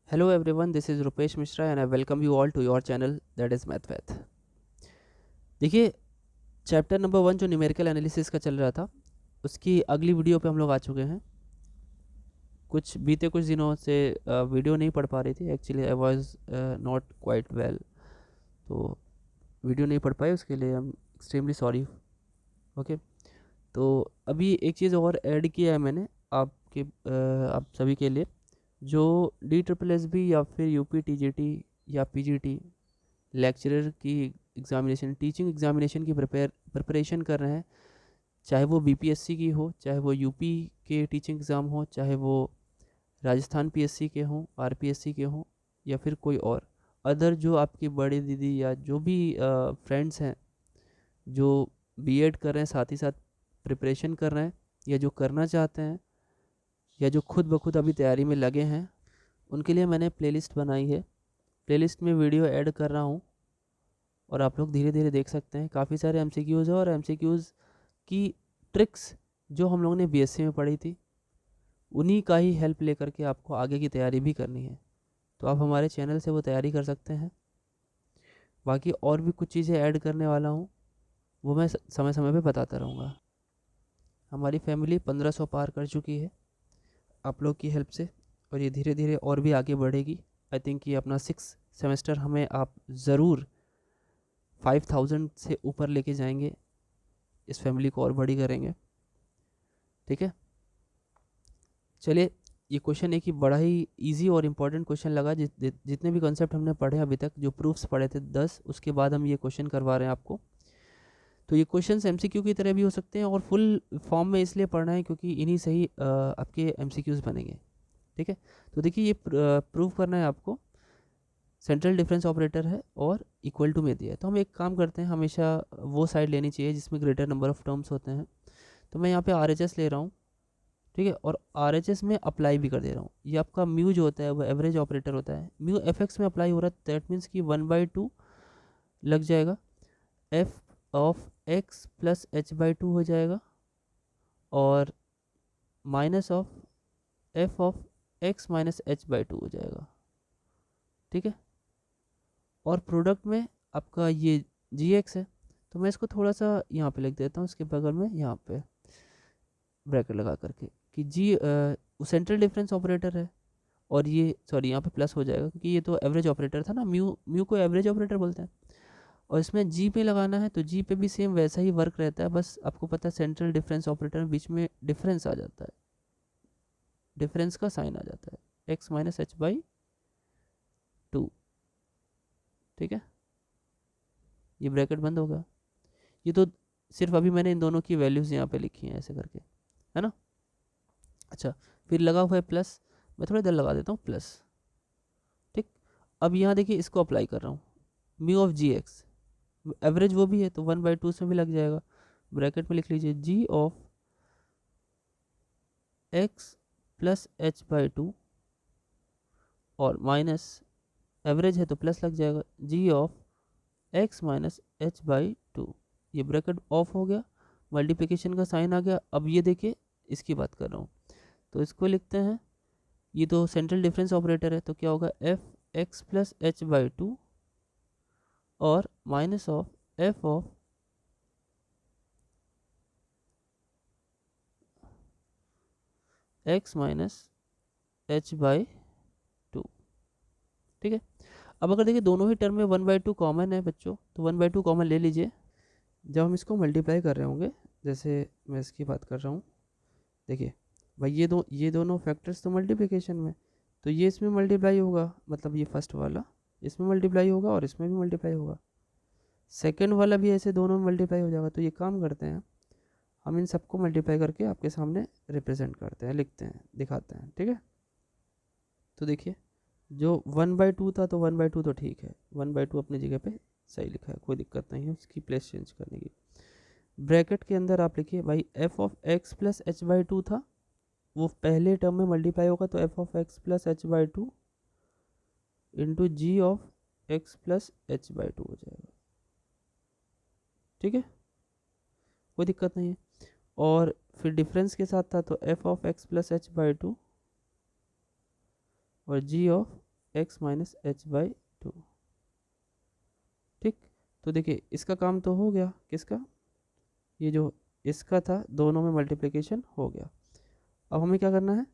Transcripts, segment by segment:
Hello everyone, this is Rupesh Mishra and I welcome you all to your channel that is MathWath। देखिए, chapter number 1 जो numerical analysis का चल रहा था उसकी अगली वीडियो पे हम लोग आ चुके हैं। बीते कुछ दिनों से वीडियो नहीं पढ़ पा रही थी। Actually I was not quite well, तो वीडियो नहीं पढ़ पाए, उसके लिए I am extremely sorry. Okay, तो अभी एक चीज़ और ऐड किया है मैंने आप सभी के लिए। जो DSSB या फिर UP TGT या PGT लेक्चरर की एग्ज़ामिनेशन, टीचिंग एग्ज़ामिनेशन की प्रिपरेशन कर रहे हैं, चाहे वो BPSC की हो, चाहे वो UP के टीचिंग एग्ज़ाम हो, चाहे वो राजस्थान PSC के हों, RPSC के हों, या फिर कोई और अदर जो आपकी बड़ी दीदी या जो भी फ्रेंड्स हैं जो B.Ed कर रहे हैं, साथ ही साथ प्रिपरेशन कर रहे हैं, या जो करना चाहते हैं, या जो खुद ब खुद अभी तैयारी में लगे हैं, उनके लिए मैंने प्लेलिस्ट बनाई है। प्लेलिस्ट में वीडियो ऐड कर रहा हूँ और आप लोग धीरे धीरे देख सकते हैं। काफ़ी सारे MCQs है और MCQs की ट्रिक्स जो हम लोगों ने BSc में पढ़ी थी, उन्हीं का ही हेल्प लेकर के आपको आगे की तैयारी भी करनी है, तो आप हमारे चैनल से वो तैयारी कर सकते हैं। बाकी और भी कुछ चीज़ें ऐड करने वाला हूँ, वो मैं समय समय पे बताता रहूँगा। हमारी फैमिली 1500 पार कर चुकी है आप लोग की हेल्प से, और ये धीरे धीरे और भी आगे बढ़ेगी। आई थिंक ये अपना 6 सेमेस्टर हमें आप ज़रूर 5000 से ऊपर लेके जाएंगे, इस फैमिली को और बड़ी करेंगे। ठीक है, चलिए, ये क्वेश्चन एक ही बड़ा ही इजी और इम्पॉर्टेंट क्वेश्चन लगा। जितने भी कॉन्सेप्ट हमने पढ़े अभी तक, जो प्रूफ्स पढ़े थे 10, उसके बाद हम ये क्वेश्चन करवा रहे हैं आपको। तो ये क्वेश्चन MCQ की तरह भी हो सकते हैं और फुल फॉर्म में इसलिए पढ़ना है क्योंकि इन्हीं से ही आपके MCQs बनेंगे। ठीक है, तो देखिए, ये प्रूव करना है आपको। सेंट्रल डिफरेंस ऑपरेटर है और इक्वल टू में दिया है, तो हम एक काम करते हैं, हमेशा वो साइड लेनी चाहिए जिसमें ग्रेटर नंबर ऑफ टर्म्स होते हैं। तो मैं यहाँ पे RHS ले रहा हूँ। ठीक है, और RHS में अप्लाई भी कर दे रहा हूँ। ये आपका म्यू जो होता है वो एवरेज ऑपरेटर होता है, म्यू FX में अप्लाई हो रहा है, दैट मीन्स कि 1/2 लग जाएगा, F of x plus h/2 हो जाएगा, और minus of f of x minus h/2 हो जाएगा। ठीक है, और प्रोडक्ट में आपका ये GX है, तो मैं इसको थोड़ा सा यहाँ पे लिख देता हूँ, इसके बगल में यहाँ पे ब्रैकेट लगा करके कि सेंट्रल डिफरेंस ऑपरेटर है, और ये सॉरी यहाँ पे प्लस हो जाएगा क्योंकि ये तो एवरेज ऑपरेटर था ना, म्यू म्यू को एवरेज ऑपरेटर बोलते हैं। और इसमें जी पे लगाना है, तो जी पे भी सेम वैसा ही वर्क रहता है, बस आपको पता है सेंट्रल डिफरेंस ऑपरेटर में बीच में डिफरेंस आ जाता है, डिफरेंस का साइन आ जाता है, x माइनस h/2। ठीक है, ये ब्रैकेट बंद होगा। ये तो सिर्फ अभी मैंने इन दोनों की वैल्यूज़ यहाँ पे लिखी हैं ऐसे करके, है ना। अच्छा, फिर लगा हुआ है प्लस, मैं थोड़ा इधर लगा देता हूँ प्लस। ठीक, अब यहाँ देखिए, इसको अप्लाई कर रहा हूँ, म्यू ऑफ GX, एवरेज वो भी है तो 1/2 इसमें भी लग जाएगा। ब्रैकेट में लिख लीजिए जी ऑफ x प्लस h/2, और माइनस एवरेज है तो प्लस लग जाएगा, जी ऑफ x माइनस h/2। ये ब्रैकेट ऑफ हो गया, मल्टीप्लिकेशन का साइन आ गया। अब ये देखिए, इसकी बात कर रहा हूँ, तो इसको लिखते हैं, ये तो सेंट्रल डिफरेंस ऑपरेटर है, तो क्या होगा, एफ एक्स प्लस h/2 और minus of f of x minus h/2। ठीक है, अब अगर देखिए दोनों ही टर्म में 1/2 कॉमन है बच्चों, तो 1/2 कॉमन ले लीजिए। जब हम इसको मल्टीप्लाई कर रहे होंगे, जैसे मैं इसकी बात कर रहा हूँ, देखिए भाई, ये दोनों फैक्टर्स तो मल्टीप्लिकेशन में, तो ये इसमें मल्टीप्लाई होगा, मतलब ये फर्स्ट वाला इसमें मल्टीप्लाई होगा और इसमें भी मल्टीप्लाई होगा, सेकंड वाला भी ऐसे दोनों में मल्टीप्लाई हो जाएगा। तो ये काम करते हैं, हम इन सबको मल्टीप्लाई करके आपके सामने रिप्रेजेंट करते हैं, लिखते हैं, दिखाते हैं। ठीक है, तो देखिए, जो 1/2 था, तो 1/2 तो ठीक है, 1/2 अपनी जगह पे सही लिखा है, कोई दिक्कत नहीं है उसकी प्लेस चेंज करने की। ब्रैकेट के अंदर आप लिखिए भाई, F of x plus h/2 था, वो पहले टर्म में मल्टीप्लाई होगा, तो f of x plus h/2 into g of x plus h/2 हो जाएगा। ठीक है, कोई दिक्कत नहीं है। और फिर डिफरेंस के साथ था, तो f of x plus h/2 और g of x minus h by two. ठीक, तो देखिए इसका काम तो हो गया, किसका, ये जो इसका था, दोनों में मल्टीप्लिकेशन हो गया। अब हमें क्या करना है,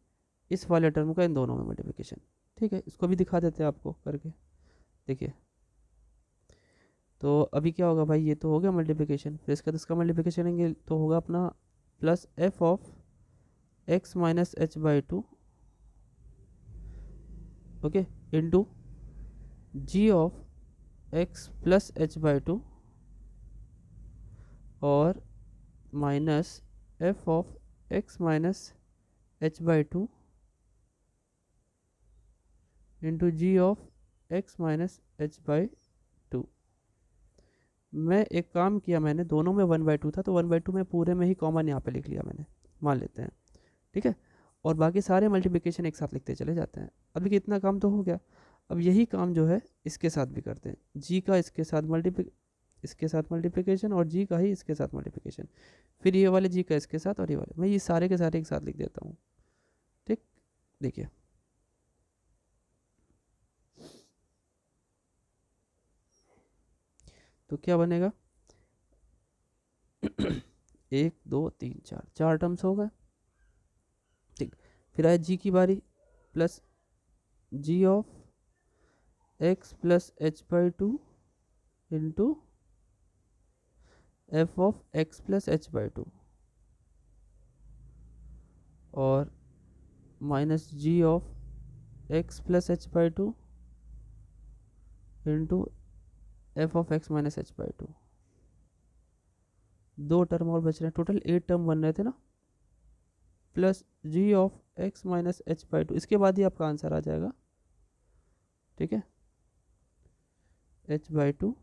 इस वाले टर्म का इन दोनों में मल्टीप्लिकेशन। ठीक है, इसको भी दिखा देते हैं आपको करके, देखिए। तो अभी क्या होगा भाई, ये तो हो गया मल्टीप्लिकेशन, फिर इसका तो इसका मल्टीप्लिकेशन करेंगे तो होगा अपना plus f of x minus h by two, okay, into g of x plus h by two और minus f of x minus h by two into g of x minus h by two. मैं एक काम किया, मैंने दोनों में 1/2 था तो 1/2 में पूरे में ही कॉमन यहाँ पे लिख लिया मैंने, मान लेते हैं। ठीक है, और बाकी सारे मल्टीप्लिकेशन एक साथ लिखते चले जाते हैं। अभी कितना काम तो हो गया, अब यही काम जो है इसके साथ भी करते हैं। जी का इसके साथ मल्टीप्लिकेशन और जी का ही इसके साथ मल्टीप्लिकेशन, फिर ये वाले जी का इसके साथ और ये वाले, मैं ये सारे के सारे एक साथ लिख देता हूँ। ठीक, देखिए तो क्या बनेगा 1 2 3 4, 4 टर्म्स हो गए। ठीक, फिर आया जी की बारी, plus g of x plus h by two into f of x plus h by two और minus g of x plus h by two into f of x minus h by two. 2 term और बच रहे हैं, total 8 term बन रहे थे ना, plus g of x minus h by two, इसके बाद ही आपका आंसर आ जाएगा। ठीक है, h by two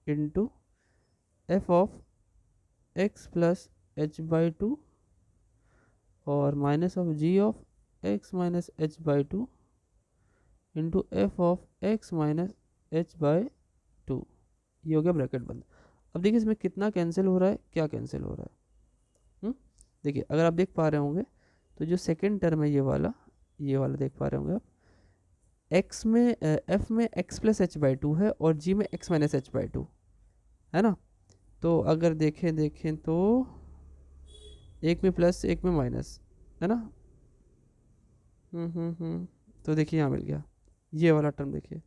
into f of x plus h by two और minus of g of x minus h by two into f of x minus h by two. ये हो गया ब्रैकेट बंद। अब देखिए इसमें कितना कैंसिल हो रहा है, क्या कैंसिल हो रहा है। देखिए अगर आप देख पा रहे होंगे तो जो सेकेंड टर्म है ये वाला देख पा रहे होंगे आप, एक्स में एफ में x plus h by to है और जी में x minus h by to है ना। तो अगर देखें तो एक में प्लस एक में माइनस है ना। तो देखिए यहाँ मिल गया ये वाला टर्म, देखिए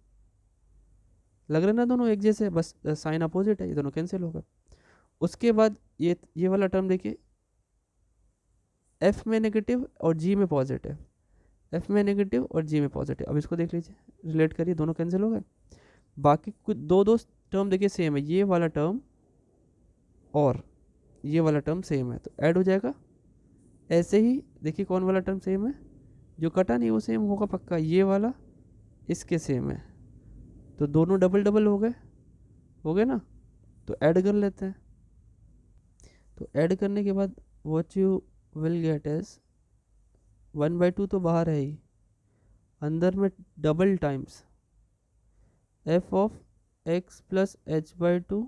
लग रहा है ना दोनों एक जैसे, बस साइन अपोजिट है, ये दोनों कैंसिल होगा। उसके बाद ये वाला टर्म देखिए, एफ में नेगेटिव और जी में पॉजिटिव, एफ में नेगेटिव और जी में पॉजिटिव। अब इसको देख लीजिए, रिलेट करिए, दोनों कैंसिल हो गए। बाकी कुछ दो टर्म देखिए सेम है, ये वाला टर्म और ये वाला टर्म सेम है तो ऐड हो जाएगा। ऐसे ही देखिए कौन वाला टर्म सेम है, जो कटा नहीं वो सेम होगा पक्का, ये वाला इसके सेम है, तो दोनों डबल डबल हो गए ना। तो ऐड कर लेते हैं, तो ऐड करने के बाद what you will get is 1/2 तो बाहर है ही, अंदर में double times f of x plus h by two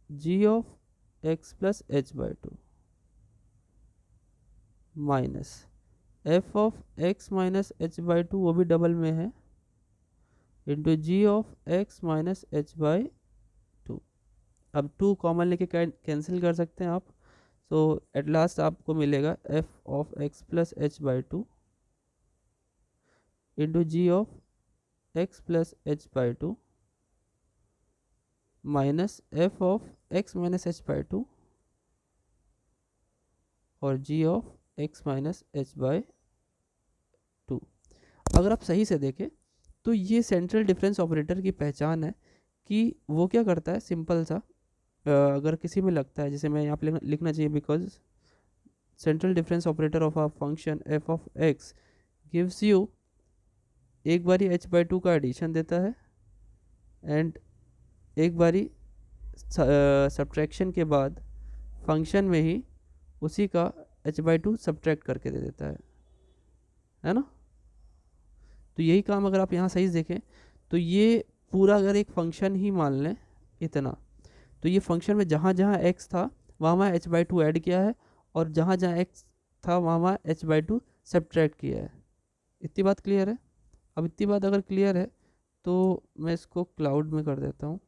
g of x plus h by two minus f of x minus h by two, वो भी डबल में है, into g of x minus h by two. अब 2 common लेके cancel कर सकते हैं आप, सो एट लास्ट आपको मिलेगा f of x plus h by two into g of x plus h by two minus f of x minus h by two और g of x minus h by two. अगर आप सही से देखें तो ये सेंट्रल डिफरेंस ऑपरेटर की पहचान है कि वो क्या करता है, सिंपल सा अगर किसी में लगता है, जैसे मैं यहाँ पे लिखना चाहिए, because central difference operator of a function F of x gives you, एक बारी एच बाई टू का एडिशन देता है एंड एक बारी सब्ट्रैक्शन के बाद फंक्शन में ही उसी का एच बाई टू सब्ट्रैक्ट करके दे देता है ना। तो यही काम अगर आप यहाँ सही देखें तो ये पूरा अगर एक फंक्शन ही मान लें इतना, तो ये फंक्शन में जहाँ जहाँ एक्स था वहाँ एच बाई टू ऐड किया है और जहाँ जहाँ एक्स था वहाँ एच बाई टू सब्ट्रैक्ट किया है। इतनी बात क्लियर है। अब इतनी बात अगर क्लियर है तो मैं इसको क्लाउड में कर देता हूँ।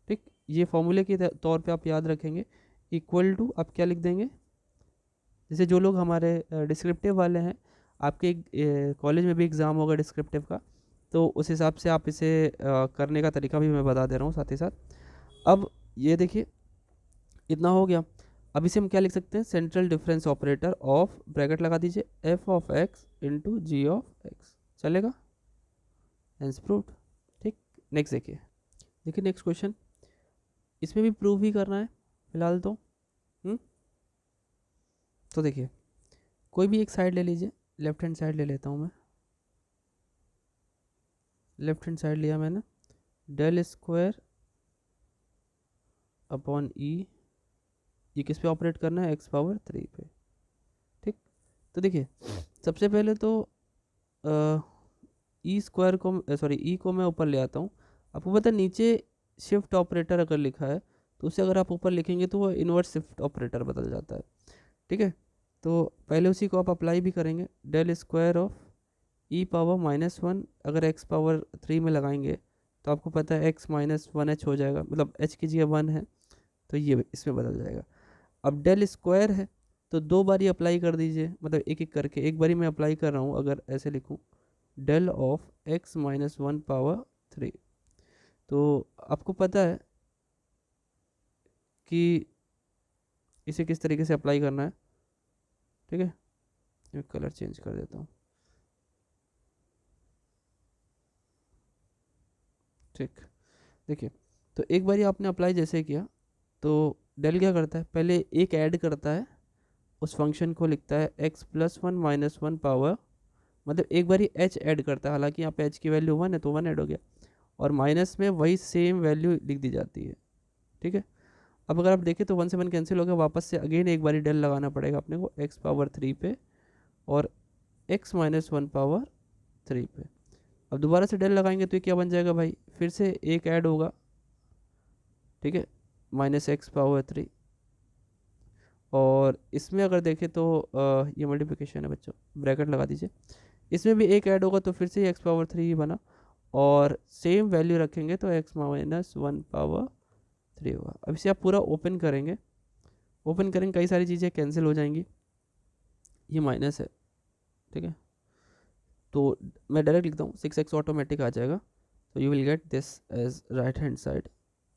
ठीक, ये फॉर्मूले के तौर पे आप याद रखेंगे, इक्वल टू आप क्या लिख देंगे, जैसे जो लोग हमारे डिस्क्रिप्टिव वाले हैं, आपके कॉलेज में भी एग्ज़ाम होगा डिस्क्रिप्टिव का, तो उस हिसाब से आप इसे करने का तरीका भी मैं बता दे रहा हूँ साथ ही साथ। अब ये देखिए इतना हो गया। अब इसे हम क्या लिख सकते हैं, central difference operator of, bracket लगा दीजिए, f of x into g of x, चलेगा, हेंस प्रूव्ड। ठीक, नेक्स्ट देखिए, देखिए नेक्स्ट क्वेश्चन, इसमें भी प्रूव ही करना है फिलहाल तो। तो देखिए कोई भी एक साइड ले लीजिए, लेफ्ट हैंड साइड ले लेता हूँ मैं, लेफ्ट हैंड साइड लिया मैंने, डेल स्क्वायर अपॉन ई, ये किस पे ऑपरेट करना है, एक्स पावर 3 पे। ठीक, तो देखिए सबसे पहले तो ई स्क्वायर को सॉरी ई को मैं ऊपर ले आता हूँ। आपको पता है नीचे शिफ्ट ऑपरेटर अगर लिखा है तो उसे अगर आप ऊपर लिखेंगे तो वो इन्वर्स शिफ्ट ऑपरेटर बदल जाता है। ठीक है, तो पहले उसी को आप अप्लाई भी करेंगे, del square of e power -1, अगर एक्स पावर 3 में लगाएंगे तो आपको पता है एक्स -1h हो जाएगा, मतलब h की जगह 1 है तो ये इसमें बदल जाएगा। अब डेल स्क्वायर है तो दो बारी अप्लाई कर दीजिए, मतलब एक एक करके, एक बारी मैं अप्लाई कर रहा हूँ, अगर ऐसे लिखूँ डेल ऑफ x -1 पावर 3, तो आपको पता है कि इसे किस तरीके से अप्लाई करना है। ठीक है, मैं कलर चेंज कर देता हूँ। ठीक, देखिए तो एक बारी आपने अप्लाई जैसे किया तो डेल क्या करता है, पहले एक ऐड करता है, उस फंक्शन को लिखता है x+1 -1 पावर, मतलब एक बारी h ऐड करता है, हालांकि यहाँ पे h की वैल्यू 1 है तो 1 ऐड हो गया, और माइनस में वही सेम वैल्यू लिख दी जाती है। ठीक है, अब अगर आप देखें तो 1 से 1 कैंसिल हो गया, वापस से अगेन एक बारी डेल लगाना पड़ेगा अपने को x पावर 3 पे और x -1 पावर 3 पे। अब दोबारा से डेल लगाएंगे तो ये क्या बन जाएगा भाई, फिर से एक ऐड होगा, ठीक है, -x पावर 3, और इसमें अगर देखें तो ये मल्टीप्लिकेशन है बच्चों, ब्रैकेट लगा दीजिए, इसमें भी एक ऐड होगा तो फिर से x पावर 3 ही बना, और सेम वैल्यू रखेंगे तो x -1 पावर 3 होगा। अब इसे आप पूरा ओपन करेंगे, ओपन करेंगे कई सारी चीज़ें कैंसिल हो जाएंगी, ये माइनस है। ठीक है, तो मैं डायरेक्ट लिखता हूँ 6x ऑटोमेटिक आ जाएगा, तो you will get this as right hand side,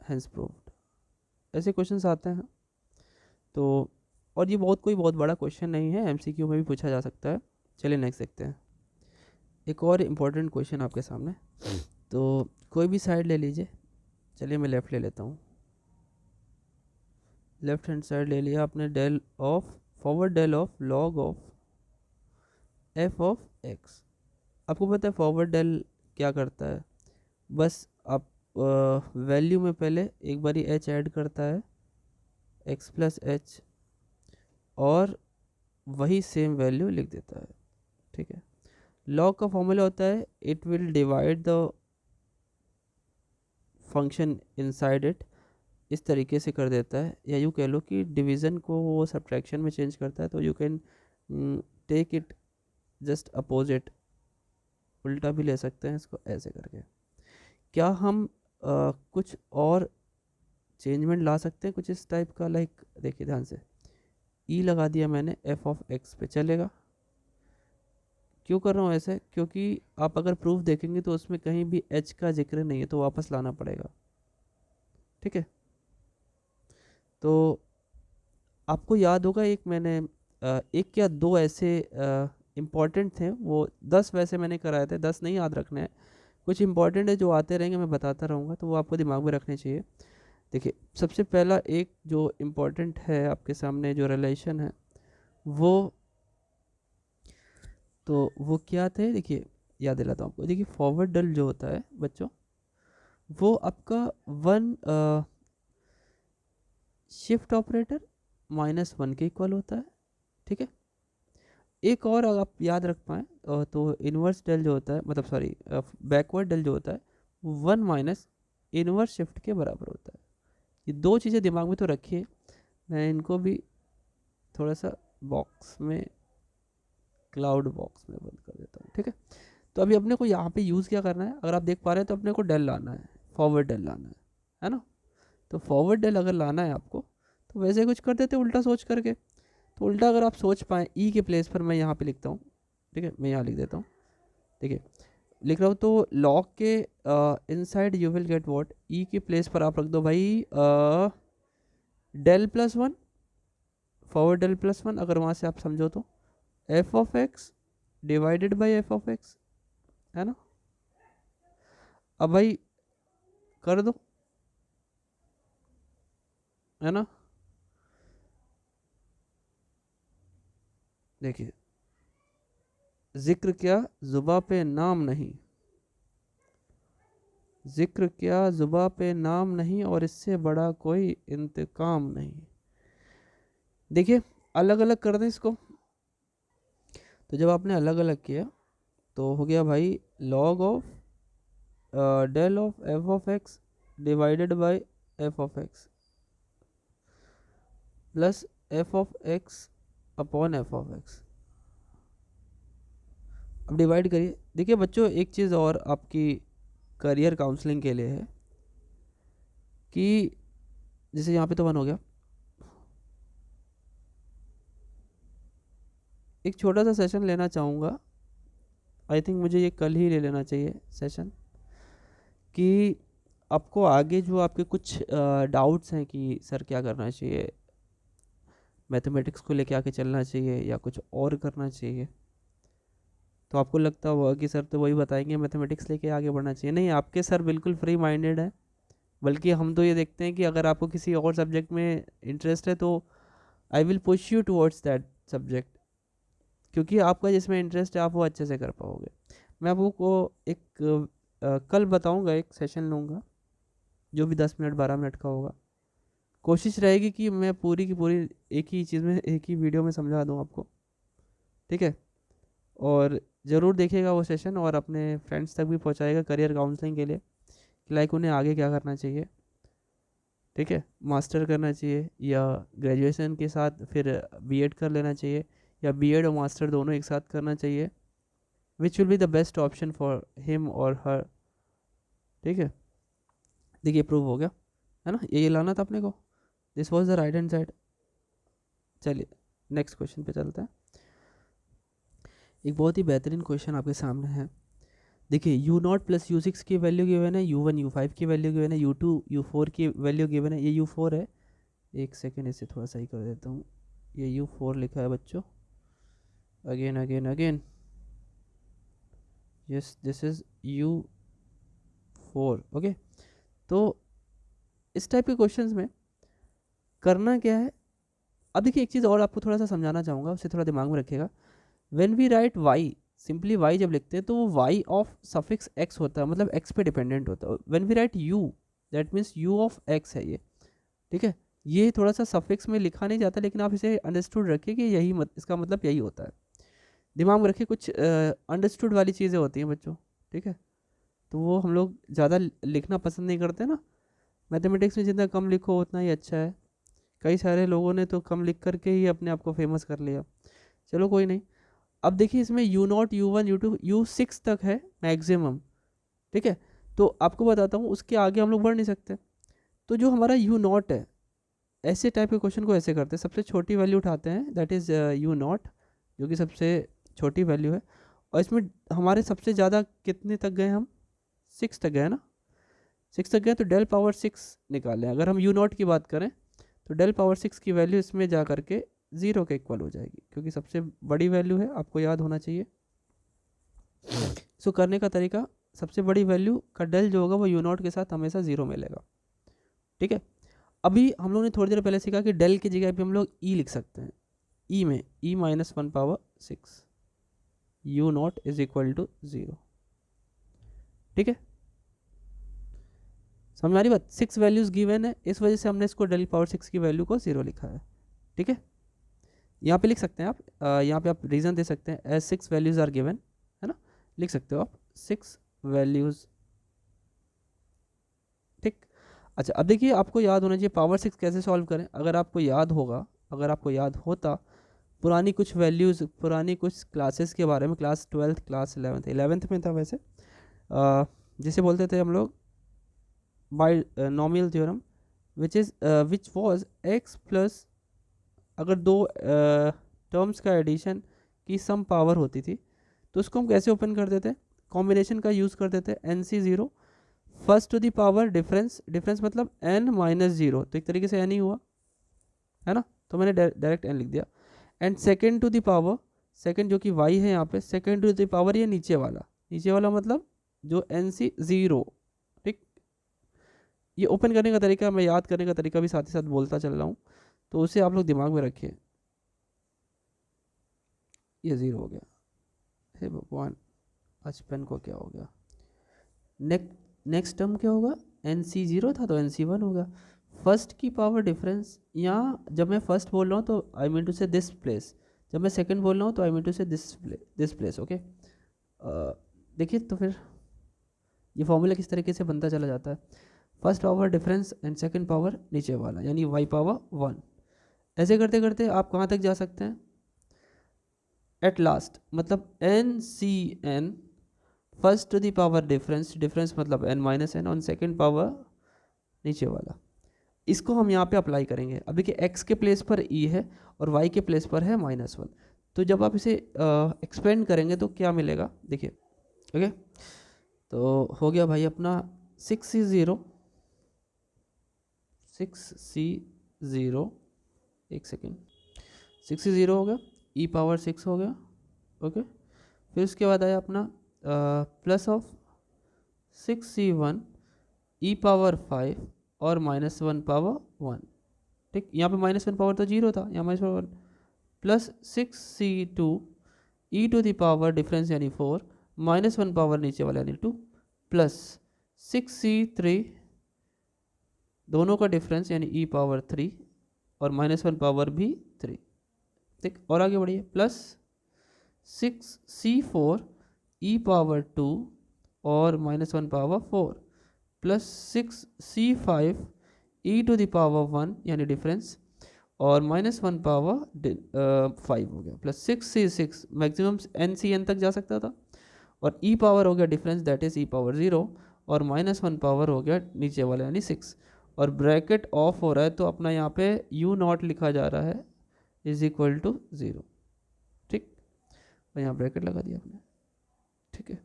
hence proved. ऐसे क्वेश्चन आते हैं तो, और ये बहुत बड़ा क्वेश्चन नहीं है, एमसीक्यू में भी पूछा जा सकता है। चलिए नेक्स्ट देखते हैं, एक और इम्पोर्टेंट क्वेश्चन आपके सामने। तो कोई भी साइड ले लीजिए, चलिए मैं लेफ़्ट ले लेता हूँ, लेफ्ट हैंड साइड ले लिया आपने, del of forward del of log of f of x. आपको पता है फॉरवर्ड डेल क्या करता है, बस आप वैल्यू में पहले एक बारी एच ऐड करता है, एक्स प्लस एच, और वही सेम वैल्यू लिख देता है। ठीक है, लॉग का फॉर्मूला होता है it will divide the function inside it, इस तरीके से कर देता है, या यूँ कह लो कि डिवीज़न को वो सब्ट्रैक्शन में चेंज करता है, तो you can take it just opposite, उल्टा भी ले सकते हैं इसको ऐसे करके। क्या हम कुछ और चेंजमेंट ला सकते हैं कुछ इस टाइप का, लाइक देखिए ध्यान से, ई लगा दिया मैंने एफ ऑफ एक्स पे, चलेगा। क्यों कर रहा हूँ ऐसे, क्योंकि आप अगर प्रूफ देखेंगे तो उसमें कहीं भी एच का जिक्र नहीं है, तो वापस लाना पड़ेगा। ठीक है, तो आपको याद होगा एक मैंने एक या दो ऐसे इम्पॉर्टेंट थे, वो 10 वैसे मैंने कराए थे, 10 नहीं याद रखने हैं, कुछ इंपॉर्टेंट है जो आते रहेंगे, मैं बताता रहूँगा, तो वो आपको दिमाग में रखने चाहिए। देखिए सबसे पहला एक जो इम्पोर्टेंट है आपके सामने, जो रिलेशन है वो, तो वो क्या थे, देखिए याद दिलाता हूँ आपको। देखिए फॉरवर्ड डेल जो होता है बच्चों, वो आपका वन शिफ्ट ऑपरेटर -1 के इक्वल होता है। ठीक है, एक और अगर आप याद रख पाएँ तो इन्वर्स डेल जो होता है, मतलब सॉरी बैकवर्ड डेल जो होता है, 1 माइनस इन्वर्स शिफ्ट के बराबर होता है। ये दो चीज़ें दिमाग में तो रखिए, मैं इनको भी थोड़ा सा बॉक्स में क्लाउड बॉक्स में बंद कर देता हूँ, ठीक है। तो अभी अपने को यहाँ पे यूज़ क्या करना है, अगर आप देख पा रहे हैं तो अपने को डेल लाना है, फॉरवर्ड डेल लाना है ना। तो फॉरवर्ड डेल अगर लाना है आपको, तो वैसे कुछ कर देते उल्टा सोच करके। तो उल्टा अगर आप सोच पाएँ, ई के प्लेस पर मैं यहाँ पे लिखता हूँ, ठीक है, मैं यहाँ लिख देता हूँ, ठीक है, लिख रहा हूँ। तो लॉग के inside you will get what, e के प्लेस पर आप रख दो भाई del plus one, forward del plus one, अगर वहाँ से आप समझो तो f of x divided by f of x, है ना। अब भाई कर दो, है ना। देखिए, जिक्र क्या जुबा पे नाम नहीं, जिक्र क्या जुबा पे नाम नहीं, और इससे बड़ा कोई इंतकाम नहीं। देखिए, अलग अलग कर दें इसको। तो जब आपने अलग अलग किया तो हो गया भाई log of del of f of x divided by f of x plus f of x upon f of x. अब डिवाइड करिए। देखिए बच्चों, एक चीज़ और आपकी करियर काउंसलिंग के लिए है कि जैसे यहाँ पे तो वन हो गया, एक छोटा सा सेशन लेना चाहूँगा, आई थिंक मुझे ये कल ही ले लेना चाहिए सेशन, कि आपको आगे जो आपके कुछ डाउट्स हैं कि सर क्या करना चाहिए, मैथमेटिक्स को लेके आके चलना चाहिए या कुछ और करना चाहिए। तो आपको लगता होगा कि सर तो वही बताएंगे मैथमेटिक्स लेके आगे बढ़ना चाहिए। नहीं, आपके सर बिल्कुल फ्री माइंडेड है, बल्कि हम तो ये देखते हैं कि अगर आपको किसी और सब्जेक्ट में इंटरेस्ट है तो I will push you towards that subject, क्योंकि आपका जिसमें इंटरेस्ट है आप वो अच्छे से कर पाओगे। मैं आपको एक कल बताऊंगा, एक सेशन लूँगा जो भी 10 मिनट 12 मिनट का होगा। कोशिश रहेगी कि मैं पूरी की पूरी एक ही चीज़ में एक ही वीडियो में समझा दूँ आपको, ठीक है। और ज़रूर देखिएगा वो सेशन और अपने फ्रेंड्स तक भी पहुँचाएगा करियर काउंसलिंग के लिए, कि लाइक उन्हें आगे क्या करना चाहिए, ठीक है, मास्टर करना चाहिए या ग्रेजुएशन के साथ फिर बीएड कर लेना चाहिए, या बीएड और मास्टर दोनों एक साथ करना चाहिए, which will be the best option for him और हर, ठीक है। देखिए प्रूव हो गया, है ना, ये लाना था अपने को, this was the right hand side. चलिए नेक्स्ट क्वेश्चन पे चलते हैं। एक बहुत ही बेहतरीन क्वेश्चन आपके सामने है। देखिए, you not plus you six की वैल्यू गिवन है, यू वन यू फाइव की वैल्यू गिवन है, यू टू यू फोर की वैल्यू गिवन है, ये यू फोर है। एक सेकेंड, इसे थोड़ा सही कर देता हूँ, ये यू फोर लिखा है बच्चों, again again again, yes this is you four, okay. तो इस टाइप के क्वेश्चंस में करना क्या है, अब देखिए एक चीज़ और आपको थोड़ा सा समझाना चाहूँगा, उसे थोड़ा दिमाग में रखिएगा। When we write y, simply y जब लिखते हैं तो वो वाई ऑफ सफिक्स एक्स होता है, मतलब एक्स पे डिपेंडेंट होता है। When we write u, that means u of x है ये, ठीक है। ये थोड़ा सा सफिक्स में लिखा नहीं जाता, लेकिन आप इसे अंडरस्टूड रखिए कि यही इसका मतलब यही होता है। दिमाग में रखिए, कुछ अंडरस्टूड वाली चीज़ें होती हैं बच्चों, ठीक है। तो वो हम लोग ज़्यादा लिखना पसंद नहीं करते ना। मैथमेटिक्स में जितना कम लिखो उतना ही अच्छा है। कई सारे लोगों ने तो कम लिख करके ही अपने आप को फेमस कर लिया। चलो कोई नहीं। अब देखिए इसमें u naught u one u two u six तक है मैक्सिमम, ठीक है। तो आपको बताता हूँ उसके आगे हम लोग बढ़ नहीं सकते। तो जो हमारा यू नॉट है, ऐसे टाइप के क्वेश्चन को ऐसे करते हैं, सबसे छोटी वैल्यू उठाते हैं, दैट इज़ यू नॉट, जो कि सबसे छोटी वैल्यू है। और इसमें हमारे सबसे ज़्यादा कितने तक गए, हम सिक्स तक गए ना, सिक्स तक गए, तो डेल पावर सिक्स निकालें। अगर हम यू नॉट की बात करें तो डेल पावर सिक्स की वैल्यू इसमें जा करके ज़ीरो के इक्वल हो जाएगी, क्योंकि सबसे बड़ी वैल्यू है, आपको याद होना चाहिए। सो करने का तरीका, सबसे बड़ी वैल्यू का डेल जो होगा वो यू नॉट के साथ हमेशा ज़ीरो मिलेगा, ठीक है। अभी हम लोग ने थोड़ी देर पहले सीखा कि डेल की जगह पे हम लोग ई लिख सकते हैं, ई में e minus one power six, u naught is equal to zero, ठीक है। समझ में आ रही बात, सिक्स वैल्यूज गिवन है, इस वजह से हमने इसको डेल पावर सिक्स की वैल्यू को ज़ीरो लिखा है, ठीक है। यहाँ पे लिख सकते हैं आप, यहाँ पे आप रीज़न दे सकते हैं, as six values are given, है ना, लिख सकते हो आप सिक्स वैल्यूज, ठीक। अच्छा, अब देखिए आपको याद होना चाहिए पावर सिक्स कैसे सॉल्व करें। अगर आपको याद होगा, अगर आपको याद होता पुरानी कुछ वैल्यूज़, पुरानी कुछ क्लासेस के बारे में, क्लास 12th क्लास 11th में था वैसे, जिसे बोलते थे हम लोग binomial theorem, which was x plus, अगर दो टर्म्स का एडिशन की सम पावर होती थी तो उसको हम कैसे ओपन कर देते, कॉम्बिनेशन का यूज़ कर देते, NC0 first to the power difference, difference मतलब n माइनस जीरो, तो एक तरीके से n ही हुआ है ना, तो मैंने डायरेक्ट n लिख दिया। And second to the power, second जो कि y है यहाँ पे, सेकेंड टू द पावर ये नीचे वाला मतलब जो NC0, ठीक। ये ओपन करने का तरीका, मैं याद करने का तरीका भी साथ ही साथ बोलता चल रहा हूँ, तो उसे आप लोग दिमाग में रखिए। ये 0 हो गया, हे भगवान आज पेन को क्या हो गया। नेक्स्ट टर्म क्या होगा, NC0 था तो NC1 होगा। फर्स्ट की पावर डिफरेंस, यहाँ जब मैं फर्स्ट बोल रहा हूँ तो आई मीन टू से दिस प्लेस, जब मैं सेकंड बोल रहा हूँ तो आई मीन टू से दिस प्लेस, ओके। देखिए तो फिर ये फॉर्मूला किस तरीके से बनता चला जाता है, first power difference and second power नीचे वाला, यानी y पावर 1। ऐसे करते करते आप कहाँ तक जा सकते हैं, एट लास्ट मतलब NCn first to the power difference, difference मतलब n minus n on second power नीचे वाला। इसको हम यहाँ पे अप्लाई करेंगे। अब देखिए x के प्लेस पर e है और y के प्लेस पर है -1, तो जब आप इसे एक्सपेंड करेंगे तो क्या मिलेगा, देखिए, ओके। तो हो गया भाई अपना 6C0, एक सेकेंड, 6C0 हो गया, e पावर 6 हो गया, ओके। फिर उसके बाद आया अपना plus of 6C1 e power 5 और -1 पावर 1, ठीक। यहाँ पे -1 पावर तो 0 था, यहाँ -1 plus 6C2 e to the power difference यानी 4 -1 पावर नीचे वाला यानी 2 प्लस 6C3 दोनों का डिफरेंस यानी e पावर 3 और -1 पावर भी 3, ठीक। और आगे बढ़िए, प्लस 6C4 e पावर 2 और -1 power 4 plus 6C5 e to the power 1 यानी डिफरेंस और -1 पावर 5 हो गया, प्लस 6C6 मैक्सिमम NCn तक जा सकता था, और e पावर हो गया difference that is e power 0 और -1 पावर हो गया नीचे वाला यानी 6, और ब्रैकेट ऑफ हो रहा है तो अपना यहाँ पे u0 लिखा जा रहा है इज इक्वल टू 0, ठीक। और यहाँ ब्रैकेट लगा दिया आपने, ठीक है।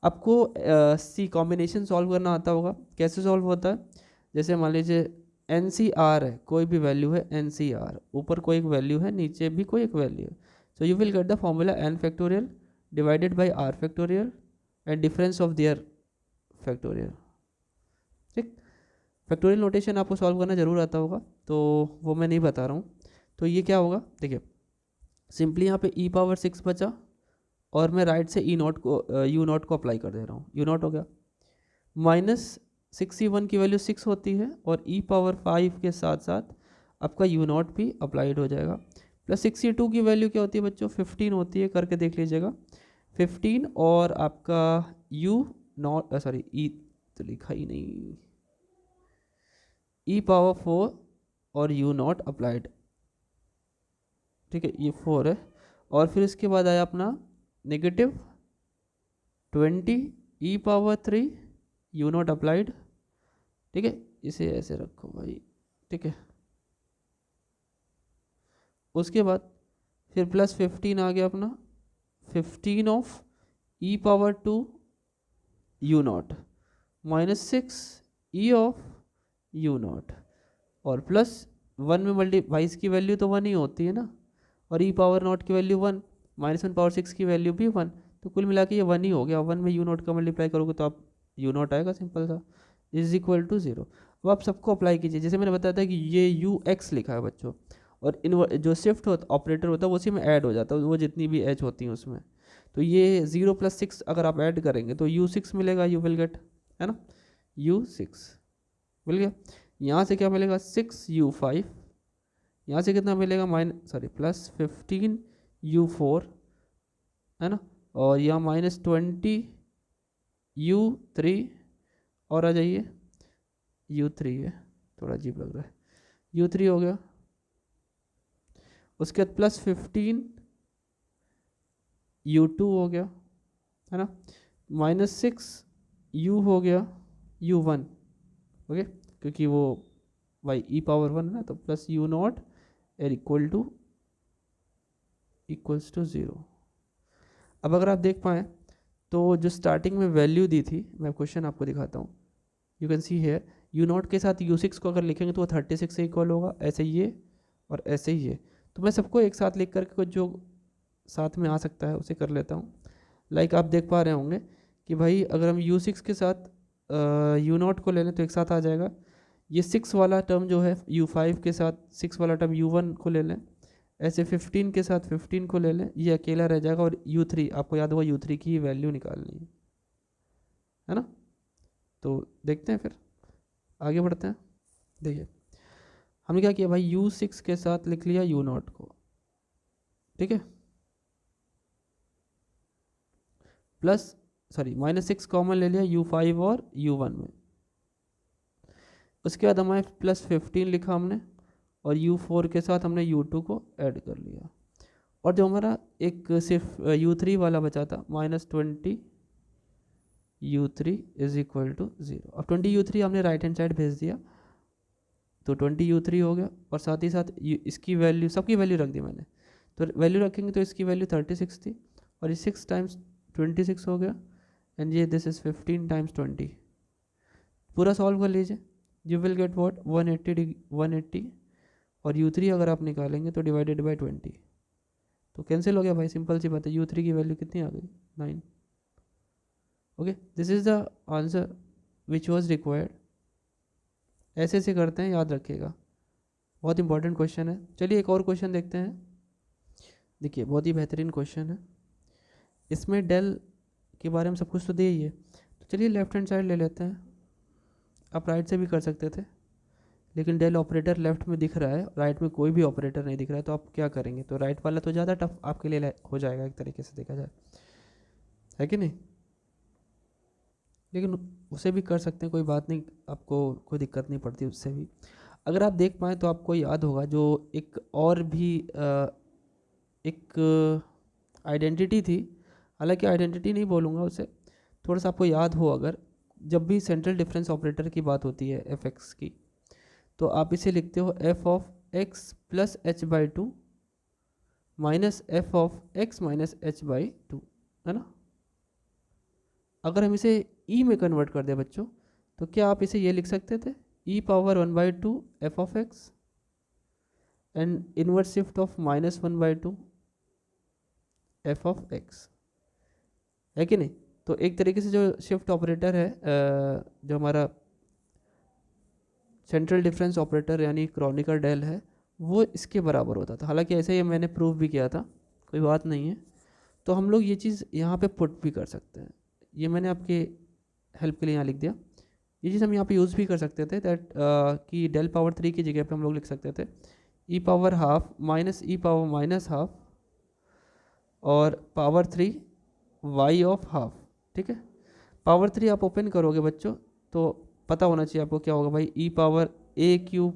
आपको सी कॉम्बिनेशन सॉल्व करना आता होगा, कैसे सॉल्व होता है, जैसे मान लीजिए NCR है, कोई भी वैल्यू है NCR, ऊपर कोई एक वैल्यू है नीचे भी कोई एक वैल्यू है, so you will get the formula n factorial divided by r factorial and difference of their factorial, ठीक। फैक्टोरियल नोटेशन आपको सॉल्व करना जरूर आता होगा, तो वो मैं नहीं बता रहा हूँ। तो ये क्या होगा, देखिए सिंपली यहाँ पे e पावर 6 बचा और मैं राइट से u0 को अप्लाई कर दे रहा हूँ, u0 हो गया, -6C1 की वैल्यू 6 होती है और e पावर 5 के साथ साथ आपका u0 भी अप्लाइड हो जाएगा, प्लस 6C2 की वैल्यू क्या होती है बच्चों, 15 होती है, करके देख लीजिएगा 15, और आपका u0 सॉरी e तो लिखा ही नहीं, e पावर 4 और u0 अप्लाइड, ठीक है, ये 4 है, और फिर इसके बाद आया अपना -20 e पावर 3 u0 अप्लाइड, ठीक है, इसे ऐसे रखो भाई, ठीक है। उसके बाद फिर प्लस 15 आ गया अपना 15 of e power 2 u0 -6 e of u0 और प्लस 1 में मल्टीप्लाई, इसकी वैल्यू तो 1 ही होती है ना, और e पावर नॉट की वैल्यू 1, -1 पावर 6 की वैल्यू भी 1, तो कुल मिला के ये 1 ही हो गया, 1 में u0 का मल्टीप्लाई करोगे तो आप u0 आएगा, सिंपल सा, इज इक्वल टू 0। अब आप सबको अप्लाई कीजिए, जैसे मैंने बताया था कि ये ux लिखा है बच्चों, और इन जो शिफ्ट होता ऑपरेटर होता है वो उसी में ऐड हो जाता है, वो जितनी भी एच होती हैं उसमें, तो ये 0 + 6 अगर आप ऐड करेंगे तो u6 मिलेगा, यू विल गेट, है ना, u6 मिल गया। यहाँ से क्या मिलेगा 6u5, यहाँ से कितना मिलेगा प्लस 15u4, है ना, और यहाँ -20u3, और आ जाइए u3 है, थोड़ा अजीब लग रहा है, u3 हो गया, उसके बाद +15 u2 हो गया, है ना, -6 u हो गया u1, ओके, क्योंकि वो बाई e⁻1 है ना, तो प्लस u0 और इक्वल्स टू 0। अब अगर आप देख पाएँ तो जो स्टार्टिंग में वैल्यू दी थी, मैं क्वेश्चन आपको दिखाता हूँ, you can see here u0 के साथ u6 को अगर लिखेंगे तो वो 36 से इक्वल होगा, ऐसे ही ये और ऐसे ही ये। तो मैं सबको एक साथ लिख करके कुछ जो साथ में आ सकता है उसे कर लेता हूँ। लाइक आप देख पा रहे होंगे कि भाई अगर हम u6 के साथ u0 को ले लें तो एक साथ आ जाएगा। ये 6 वाला टर्म जो है u5 के साथ 6 वाला टर्म u1 को ले लें, ऐसे 15 के साथ 15 को ले लें, ये अकेला रह जाएगा। और u3 आपको याद होगा u3 की वैल्यू निकालनी है ना। तो देखते हैं, फिर आगे बढ़ते हैं। देखिए हमने क्या किया भाई, u6 के साथ लिख लिया u0 को, ठीक है, प्लस -6 कॉमन ले लिया u5 और u1 में। उसके बाद हमारे +15 लिखा हमने और u4 के साथ हमने u2 को ऐड कर लिया। और जो हमारा एक सिर्फ u3 वाला बचा था -20 u3 इज इक्वल टू 0। अब 20 u3 हमने राइट हैंड साइड भेज दिया तो 20 u3 हो गया। और साथ ही साथ इसकी वैल्यू, सबकी वैल्यू रख दी मैंने, तो वैल्यू रखेंगे तो इसकी वैल्यू 36 थी और ये 6 टाइम्स 26 हो गया एंड ये दिस इज 15 टाइम्स 20। पूरा सॉल्व कर लीजिए, यू विल गेट व्हाट 180 और u3 अगर आप निकालेंगे तो डिवाइडेड बाय 20 तो कैंसिल हो गया भाई, सिंपल सी बात है। u3 की वैल्यू कितनी आ गई, 9। Okay, this is the answer which was required. ऐसे ऐसे करते हैं, याद रखिएगा, बहुत इंपॉर्टेंट क्वेश्चन है। चलिए एक और क्वेश्चन देखते हैं। देखिए बहुत ही बेहतरीन क्वेश्चन है, इसमें डेल के बारे में सब कुछ तो दे ही है। तो चलिए लेफ्ट हैंड साइड ले लेते हैं। आप राइट से भी कर सकते थे, लेकिन डेल ऑपरेटर लेफ्ट में दिख रहा है, राइट में कोई भी ऑपरेटर नहीं दिख रहा है, तो आप क्या करेंगे, तो राइट वाला तो ज़्यादा टफ आपके लिए हो जाएगा एक तरीके से देखा जाए, है कि नहीं। लेकिन उसे भी कर सकते हैं, कोई बात नहीं, आपको कोई दिक्कत नहीं पड़ती उससे भी। अगर आप देख पाएँ तो आपको याद होगा जो एक और भी एक आइडेंटिटी थी, हालांकि आइडेंटिटी नहीं बोलूँगा उसे, थोड़ा सा आपको याद हो, अगर जब भी सेंट्रल डिफरेंस ऑपरेटर की बात होती है एफ एक्स की, तो आप इसे लिखते हो F of x plus h by two minus f of x minus h by to, है ना। अगर हम इसे ई में कन्वर्ट कर दें बच्चों, तो क्या आप इसे ये लिख सकते थे e⁻1/2 F of x and inverse shift of -1/2 F of x, है कि नहीं। तो एक तरीके से जो शिफ्ट ऑपरेटर है, जो हमारा सेंट्रल डिफरेंस ऑपरेटर यानी क्रॉनिकल डेल है, वो इसके बराबर होता था। हालांकि ऐसे ही मैंने प्रूव भी किया था, कोई बात नहीं है। तो हम लोग ये चीज़ यहाँ पे पुट भी कर सकते हैं, ये मैंने आपके हेल्प के लिए यहाँ लिख दिया। ये चीज़ हम यहाँ पे यूज़ भी कर सकते थे, दैट कि डेल पावर 3 की जगह पे हम लोग लिख सकते थे e⁻½ माइनस e⁻−½ और पावर 3 y ऑफ हाफ, ठीक है। पावर 3 आप ओपन करोगे बच्चों तो पता होना चाहिए आपको क्या होगा भाई, e⁻a³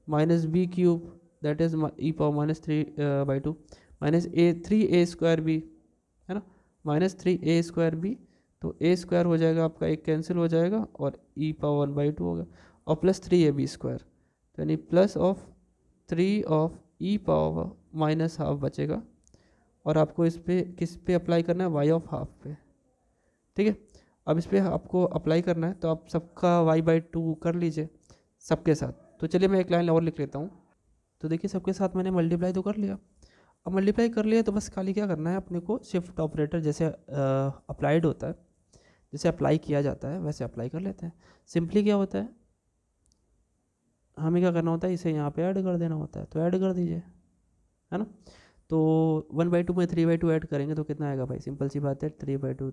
minus b³ that is e⁻−3/2 minus a3a² है ना, -3a²b, तो a² हो जाएगा आपका, एक कैंसिल हो जाएगा और e⁻1/2 होगा और प्लस 3ab², तो यानी प्लस ऑफ 3 ऑफ e⁻−½ बचेगा। और आपको इस पे किस पे अप्लाई करना है, y ऑफ हाफ पे, ठीक है। अब इस पर आपको अप्लाई करना है, तो आप सबका y/2 कर लीजिए सबके साथ। तो चलिए मैं एक लाइन और लिख लेता हूँ। तो देखिए सबके साथ मैंने मल्टीप्लाई तो कर लिया। अब मल्टीप्लाई कर लिया तो बस खाली क्या करना है अपने को, शिफ्ट ऑपरेटर जैसे अप्लाइड होता है, जैसे अप्लाई किया जाता है वैसे अप्लाई कर लेते हैं। सिंपली क्या होता है, हमें क्या करना होता है, इसे यहाँ पे ऐड कर देना होता है, तो ऐड कर दीजिए, है ना। तो 1/2 में 3/2 ऐड करेंगे तो कितना आएगा भाई, सिंपल सी बात है, 3/2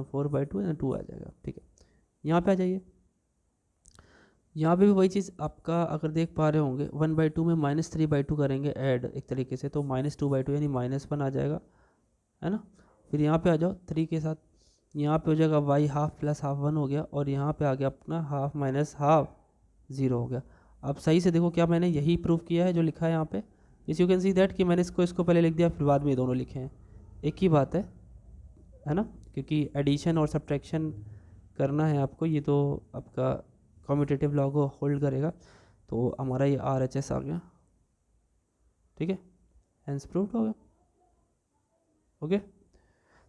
4/2 2 आ जाएगा, ठीक है। यहाँ पे आ जाइए, यहाँ पे भी वही चीज़ आपका, अगर देख पा रहे होंगे 1/2 में -3/2 करेंगे ऐड एक तरीके से, तो -2/2 यानी -1 आ जाएगा, है ना। फिर यहाँ पे आ जाओ 3 के साथ, यहाँ पे हो जाएगा y हाफ प्लस हाफ 1 हो गया, और यहाँ पे आ गया अपना हाफ माइनस हाफ 0 हो गया। अब सही से देखो क्या मैंने यही प्रूफ किया है जो लिखा है यहाँ पे, इस यू कैन सी दैट कि मैंने इसको पहले लिख दिया फिर बाद में ये दोनों लिखे हैं, एक ही बात है ना, क्योंकि एडिशन और सब्ट्रैक्शन करना है आपको, ये तो आपका कम्यूटेटिव लॉ को होल्ड करेगा। तो हमारा ये RHS आ गया, ठीक है, हेंस प्रूव्ड हो गया। ओके,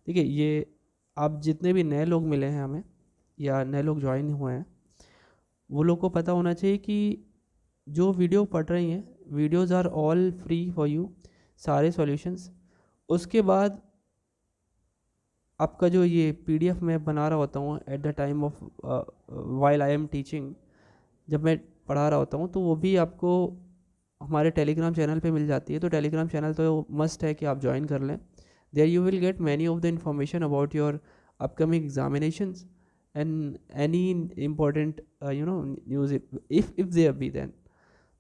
ठीक है, ये आप जितने भी नए लोग मिले हैं हमें या नए लोग ज्वाइन हुए हैं, वो लोग को पता होना चाहिए कि जो वीडियो पढ़ रही हैं, videos are all free for you, सारे सॉल्यूशंस। उसके बाद आपका जो ये PDF मैं बना रहा होता हूँ at the time of while I am teaching, जब मैं पढ़ा रहा होता हूँ, तो वो भी आपको हमारे टेलीग्राम चैनल पे मिल जाती है। तो टेलीग्राम चैनल तो मस्ट है कि आप ज्वाइन कर लें। There you will get many of the information about your upcoming examinations and any important news if there be then,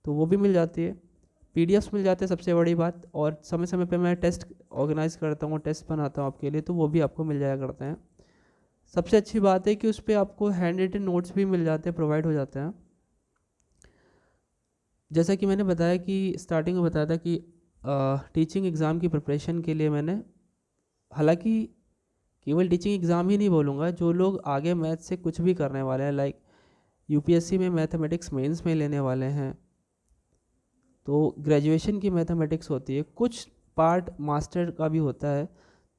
तो वो भी मिल जाती है। PDFs मिल जाते हैं, सबसे बड़ी बात। और समय समय पे मैं टेस्ट ऑर्गेनाइज करता हूँ, टेस्ट बनाता हूँ आपके लिए, तो वो भी आपको मिल जाया करते हैं। सबसे अच्छी बात है कि उस पर आपको हैंड रिटन नोट्स भी मिल जाते हैं, प्रोवाइड हो जाते हैं। जैसा कि मैंने बताया कि स्टार्टिंग में बताया था कि टीचिंग एग्ज़ाम की प्रिपरेशन के लिए मैंने, हालांकि केवल टीचिंग एग्ज़ाम ही नहीं बोलूँगा, जो लोग आगे मैथ से कुछ भी करने वाले हैं, लाइक UPSC में मैथमेटिक्स मेंस में लेने वाले हैं, तो ग्रेजुएशन की मैथमेटिक्स होती है, कुछ पार्ट मास्टर का भी होता है।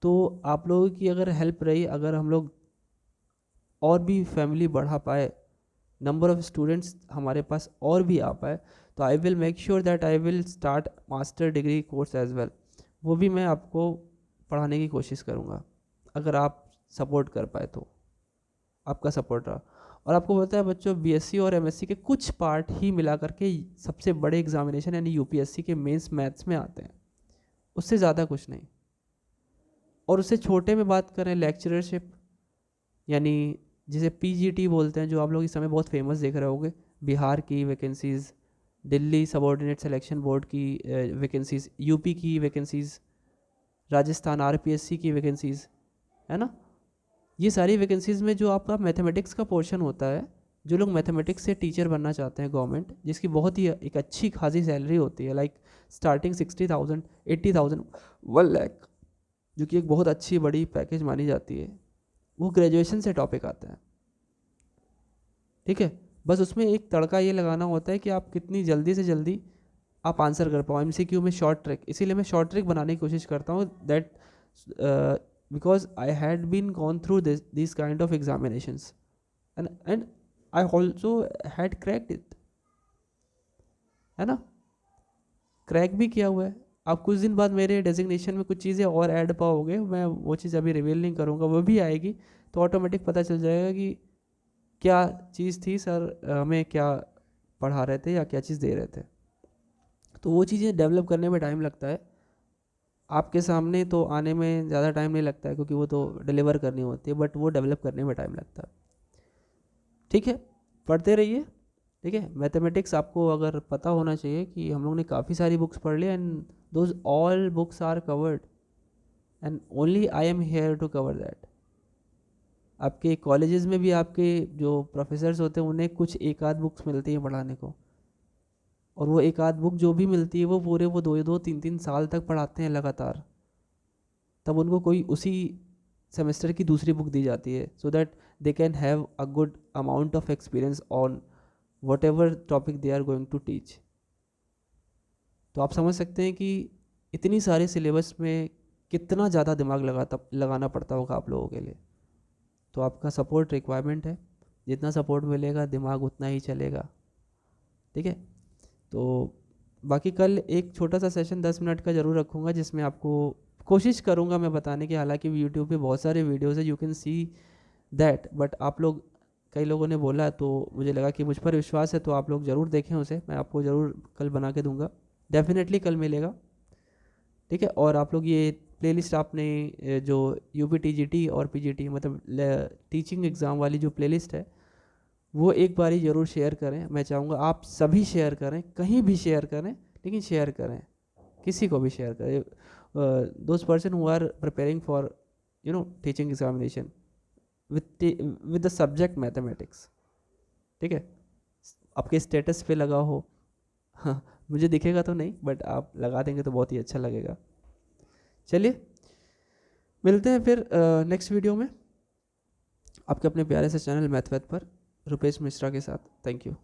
तो आप लोगों की अगर हेल्प रही, अगर हम लोग और भी फैमिली बढ़ा पाए, नंबर ऑफ स्टूडेंट्स हमारे पास और भी आ पाए, तो I will make sure that I will start master degree course as well. वो भी मैं आपको पढ़ाने की कोशिश करूँगा, अगर आप सपोर्ट कर पाए तो, आपका सपोर्ट रहा। और आपको पता है बच्चों, BSc और MSc के कुछ पार्ट ही मिला करके सबसे बड़े एग्जामिनेशन यानी UPSC के मेंस मैथ्स में आते हैं, उससे ज़्यादा कुछ नहीं। और उससे छोटे में बात करें, लेक्चरशिप यानी जिसे PGT बोलते हैं, जो आप लोग इस समय बहुत फेमस देख रहे होंगे, बिहार की vacancies, Delhi subordinate selection board की वैकेंसीज़, UP की वैकेंसीज़, राजस्थान RPSC की वैकेंसीज़, है ना। ये सारी वैकेंसीज़ में जो आपका मैथमेटिक्स का पोर्शन होता है, जो लोग मैथमेटिक्स से टीचर बनना चाहते हैं गवर्नमेंट, जिसकी बहुत ही एक अच्छी खासी सैलरी होती है, लाइक स्टार्टिंग 60,000 80,000 1 लाख, जो कि एक बहुत अच्छी बड़ी पैकेज मानी जाती है, वो ग्रेजुएशन से टॉपिक आता है, ठीक है। बस उसमें एक तड़का ये लगाना होता है कि आप कितनी जल्दी से जल्दी आप आंसर कर पाओ MCQ में शॉर्ट ट्रिक। इसीलिए मैं शॉर्ट ट्रिक बनाने की कोशिश करता हूँ, that because I had been gone through this kind of examinations and I also had cracked it, है ना, क्रैक भी किया हुआ है। आप कुछ दिन बाद मेरे डेजिग्नेशन में कुछ चीज़ें और ऐड पाओगे, मैं वो चीज़ अभी रिवील नहीं करूँगा, वो भी आएगी, तो ऑटोमेटिक पता चल जाएगा कि क्या चीज़ थी सर, हमें क्या पढ़ा रहे थे या क्या चीज़ दे रहे थे। तो वो चीज़ें डेवलप करने में टाइम लगता है, आपके सामने तो आने में ज़्यादा टाइम नहीं लगता है, क्योंकि वो तो डिलीवर करनी होती है, बट वो डेवलप करने में टाइम लगता है, ठीक है। पढ़ते रहिए, ठीक है। मैथमेटिक्स आपको अगर पता होना चाहिए कि हम लोग ने काफ़ी सारी बुक्स पढ़ ली, and those all books are covered and only I am here to cover that. आपके कॉलेजेस में भी आपके जो प्रोफेसर्स होते हैं, उन्हें कुछ एक आध बुक्स मिलती हैं पढ़ाने को, और वो एक आध बुक जो भी मिलती है, वो पूरे वो 2-2 3-3 साल तक पढ़ाते हैं लगातार, तब उनको कोई उसी सेमेस्टर की दूसरी बुक दी जाती है, so that they can have a good amount of experience on whatever topic they are going to teach. तो आप समझ सकते हैं कि इतनी सारे सिलेबस में कितना ज़्यादा दिमाग लगाना पड़ता होगा आप लोगों के लिए। तो आपका सपोर्ट रिक्वायरमेंट है, जितना सपोर्ट मिलेगा दिमाग उतना ही चलेगा, ठीक है। तो बाकी कल एक छोटा सा सेशन 10 मिनट का ज़रूर रखूँगा, जिसमें आपको कोशिश करूँगा मैं बताने की, हालांकि यूट्यूब पे बहुत सारे वीडियोज़ है, you can see that, but आप लोग, कई लोगों ने बोला तो मुझे लगा कि मुझ पर विश्वास है, तो आप लोग ज़रूर देखें उसे, मैं आपको ज़रूर कल बना के दूंगा, डेफिनेटली कल मिलेगा, ठीक है। और आप लोग ये प्लेलिस्ट आपने जो UPTGT और PGT मतलब टीचिंग एग्ज़ाम वाली जो प्लेलिस्ट है, वो एक बारी ज़रूर शेयर करें। मैं चाहूँगा आप सभी शेयर करें, कहीं भी शेयर करें, लेकिन शेयर करें, किसी को भी शेयर करें, those person who are preparing for teaching examination with the subject mathematics, ठीक है। आपके स्टेटस पे लगा हो, हाँ, मुझे दिखेगा तो नहीं, बट आप लगा देंगे तो बहुत ही अच्छा लगेगा। चलिए मिलते हैं फिर नेक्स्ट वीडियो में आपके अपने प्यारे से चैनल मैथवैथ पर रुपेश मिश्रा के साथ। Thank you.